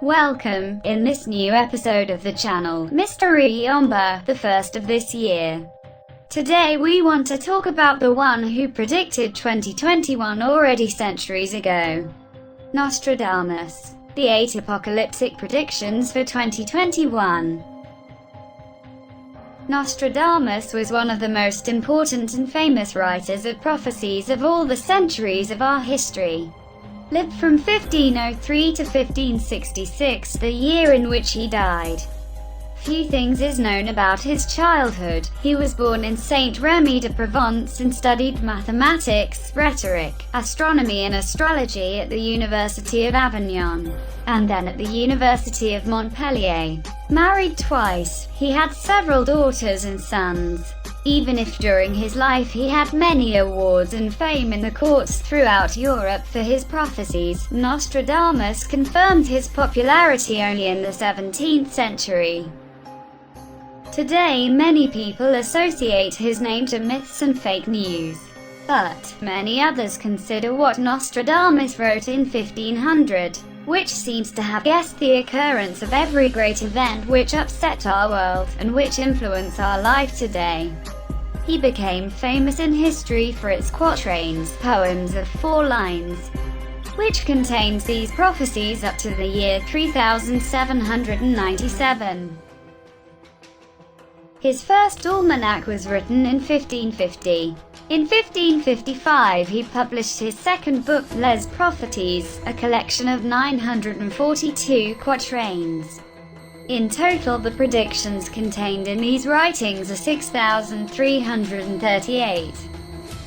Welcome, in this new episode of the channel, Mystery Omba, the first of this year. Today we want to talk about the one who predicted 2021 already centuries ago. Nostradamus. The 8 apocalyptic predictions for 2021. Nostradamus was one of the most important and famous writers of prophecies of all the centuries of our history. Lived from 1503 to 1566, the year in which he died. Few things is known about his childhood. He was born in Saint-Rémy de Provence and studied mathematics, rhetoric, astronomy and astrology at the University of Avignon, and then at the University of Montpellier. Married twice, he had several daughters and sons. Even if during his life he had many awards and fame in the courts throughout Europe for his prophecies, Nostradamus confirmed his popularity only in the 17th century. Today many people associate his name to myths and fake news. But many others consider what Nostradamus wrote in 1500, which seems to have guessed the occurrence of every great event which upset our world, and which influence our life today. He became famous in history for its quatrains, poems of 4 lines, which contains these prophecies up to the year 3797. His first almanac was written in 1550. In 1555 he published his second book, Les Prophecies, a collection of 942 quatrains. In total, the predictions contained in these writings are 6,338.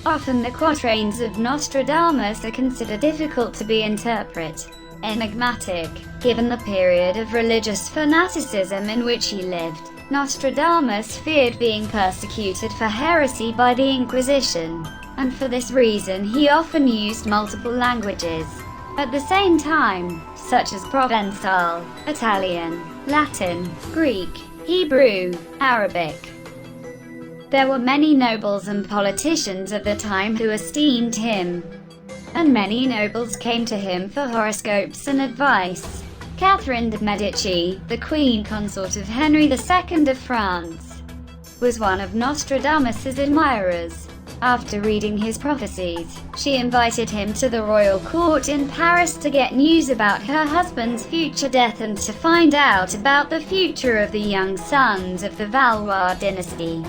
Often the quatrains of Nostradamus are considered difficult to be interpreted, enigmatic, given the period of religious fanaticism in which he lived. Nostradamus feared being persecuted for heresy by the Inquisition, and for this reason he often used multiple languages at the same time, such as Provençal, Italian, Latin, Greek, Hebrew, Arabic. There were many nobles and politicians of the time who esteemed him, and many nobles came to him for horoscopes and advice. Catherine de Medici, the queen consort of Henry II of France, was one of Nostradamus's admirers. After reading his prophecies, she invited him to the royal court in Paris to get news about her husband's future death and to find out about the future of the young sons of the Valois dynasty.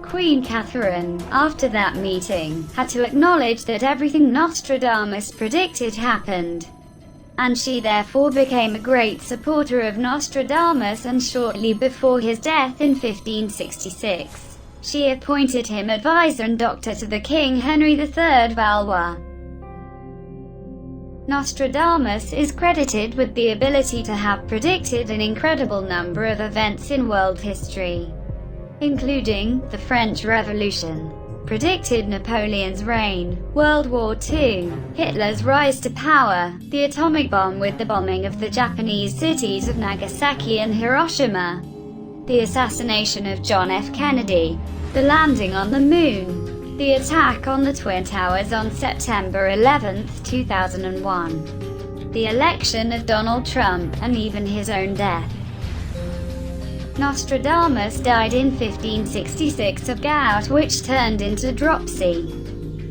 Queen Catherine, after that meeting, had to acknowledge that everything Nostradamus predicted happened, and she therefore became a great supporter of Nostradamus, and shortly before his death in 1566, she appointed him advisor and doctor to the King Henry III Valois. Nostradamus is credited with the ability to have predicted an incredible number of events in world history, including the French Revolution, predicted Napoleon's reign, World War II, Hitler's rise to power, the atomic bomb with the bombing of the Japanese cities of Nagasaki and Hiroshima, the assassination of John F. Kennedy, the landing on the moon, the attack on the Twin Towers on September 11, 2001, the election of Donald Trump, and even his own death. Nostradamus died in 1566 of gout which turned into dropsy.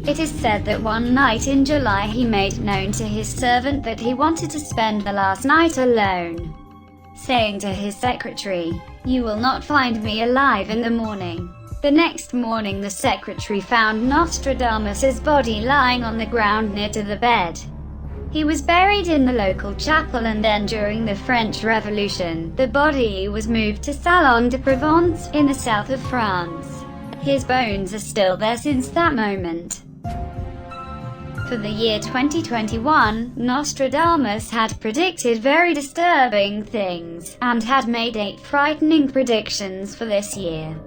It is said that one night in July he made known to his servant that he wanted to spend the last night alone, saying to his secretary, "You will not find me alive in the morning." The next morning the secretary found Nostradamus's body lying on the ground near to the bed. He was buried in the local chapel, and then during the French Revolution, the body was moved to Salon de Provence, in the south of France. His bones are still there since that moment. For the year 2021, Nostradamus had predicted very disturbing things, and had made 8 frightening predictions for this year.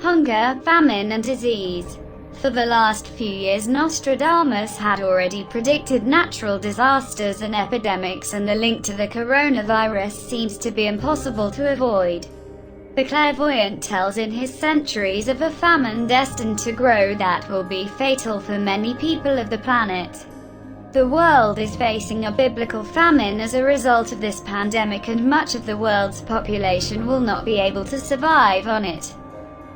Hunger, famine and disease. For the last few years Nostradamus had already predicted natural disasters and epidemics, and the link to the coronavirus seems to be impossible to avoid. The clairvoyant tells in his centuries of a famine destined to grow that will be fatal for many people of the planet. The world is facing a biblical famine as a result of this pandemic, and much of the world's population will not be able to survive on it.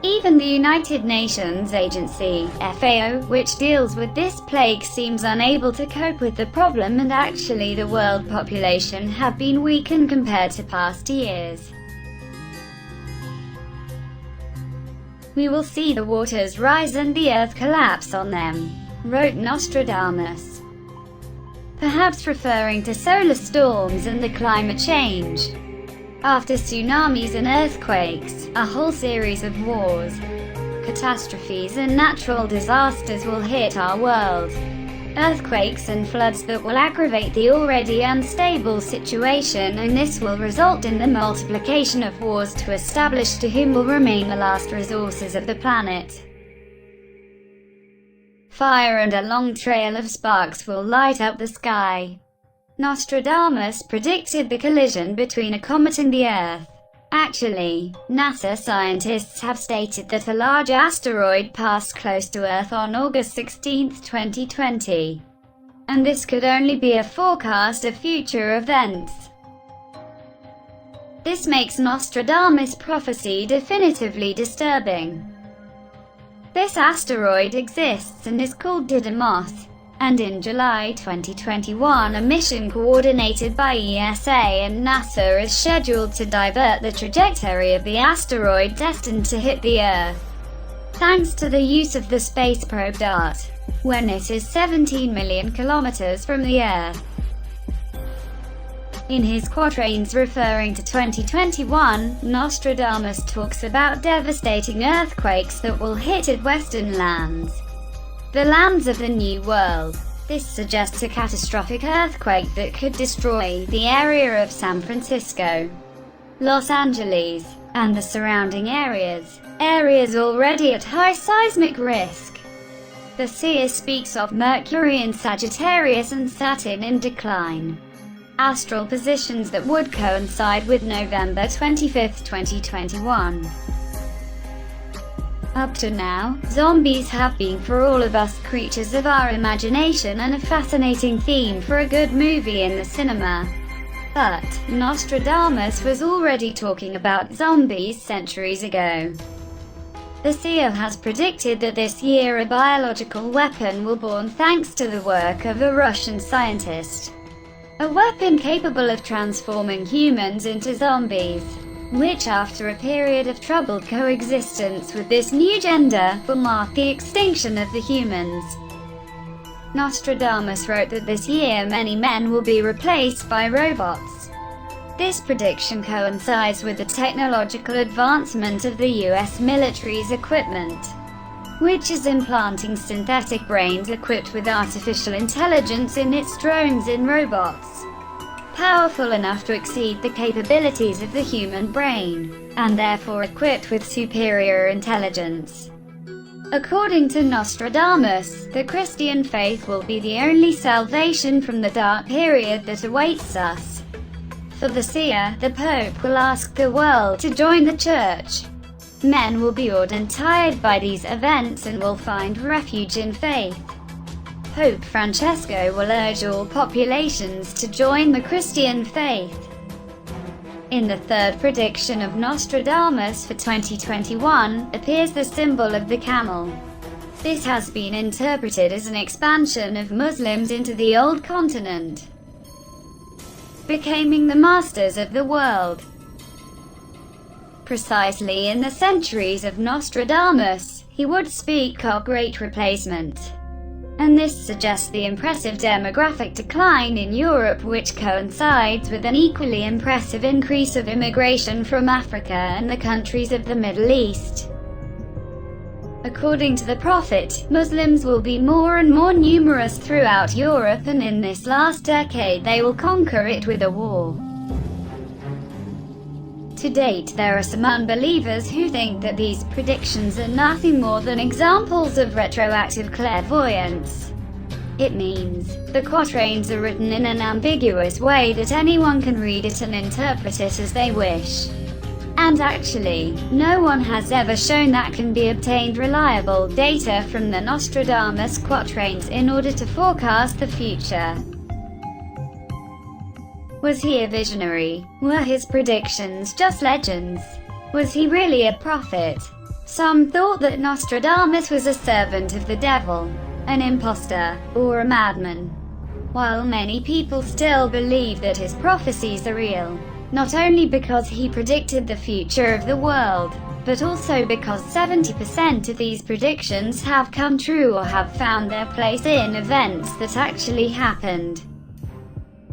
Even the United Nations Agency, FAO, which deals with this plague, seems unable to cope with the problem, and actually the world population have been weakened compared to past years. "We will see the waters rise and the earth collapse on them," wrote Nostradamus, perhaps referring to solar storms and the climate change. After tsunamis and earthquakes, a whole series of wars, catastrophes and natural disasters will hit our world. Earthquakes and floods that will aggravate the already unstable situation, and this will result in the multiplication of wars to establish to whom will remain the last resources of the planet. Fire and a long trail of sparks will light up the sky. Nostradamus predicted the collision between a comet and the Earth. Actually, NASA scientists have stated that a large asteroid passed close to Earth on August 16, 2020. And this could only be a forecast of future events. This makes Nostradamus' prophecy definitively disturbing. This asteroid exists and is called Didymos. And in July 2021, a mission coordinated by ESA and NASA is scheduled to divert the trajectory of the asteroid destined to hit the Earth, thanks to the use of the space probe DART, when it is 17 million kilometers from the Earth. In his quatrains referring to 2021, Nostradamus talks about devastating earthquakes that will hit at Western lands, the lands of the New World. This suggests a catastrophic earthquake that could destroy the area of San Francisco, Los Angeles, and the surrounding areas already at high seismic risk. The seer speaks of Mercury in Sagittarius and Saturn in decline, astral positions that would coincide with November 25, 2021. Up to now, zombies have been for all of us creatures of our imagination and a fascinating theme for a good movie in the cinema. But Nostradamus was already talking about zombies centuries ago. The seer has predicted that this year a biological weapon will be born thanks to the work of a Russian scientist. A weapon capable of transforming humans into zombies, which after a period of troubled coexistence with this new gender, will mark the extinction of the humans. Nostradamus wrote that this year many men will be replaced by robots. This prediction coincides with the technological advancement of the US military's equipment, which is implanting synthetic brains equipped with artificial intelligence in its drones and robots, powerful enough to exceed the capabilities of the human brain, and therefore equipped with superior intelligence. According to Nostradamus, the Christian faith will be the only salvation from the dark period that awaits us. For the seer, the Pope will ask the world to join the Church. Men will be awed and tired by these events and will find refuge in faith. Pope Francesco will urge all populations to join the Christian faith. In the third prediction of Nostradamus for 2021, appears the symbol of the camel. This has been interpreted as an expansion of Muslims into the old continent, becoming the masters of the world. Precisely in the centuries of Nostradamus, he would speak of great replacement. And this suggests the impressive demographic decline in Europe, which coincides with an equally impressive increase of immigration from Africa and the countries of the Middle East. According to the prophet, Muslims will be more and more numerous throughout Europe, and in this last decade they will conquer it with a war. To date, there are some unbelievers who think that these predictions are nothing more than examples of retroactive clairvoyance. It means the quatrains are written in an ambiguous way that anyone can read it and interpret it as they wish. And actually, no one has ever shown that can be obtained reliable data from the Nostradamus quatrains in order to forecast the future. Was he a visionary? Were his predictions just legends? Was he really a prophet? Some thought that Nostradamus was a servant of the devil, an impostor, or a madman, while many people still believe that his prophecies are real, not only because he predicted the future of the world, but also because 70% of these predictions have come true or have found their place in events that actually happened.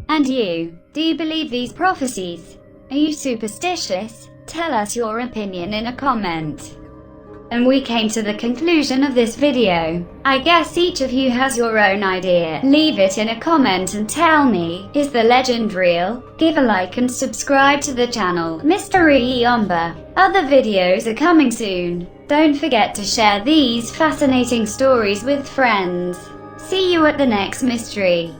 And you? Do you believe these prophecies? Are you superstitious? Tell us your opinion in a comment. And we came to the conclusion of this video. I guess each of you has your own idea. Leave it in a comment and tell me, is the legend real? Give a like and subscribe to the channel, Mystery Yomba. Other videos are coming soon. Don't forget to share these fascinating stories with friends. See you at the next mystery.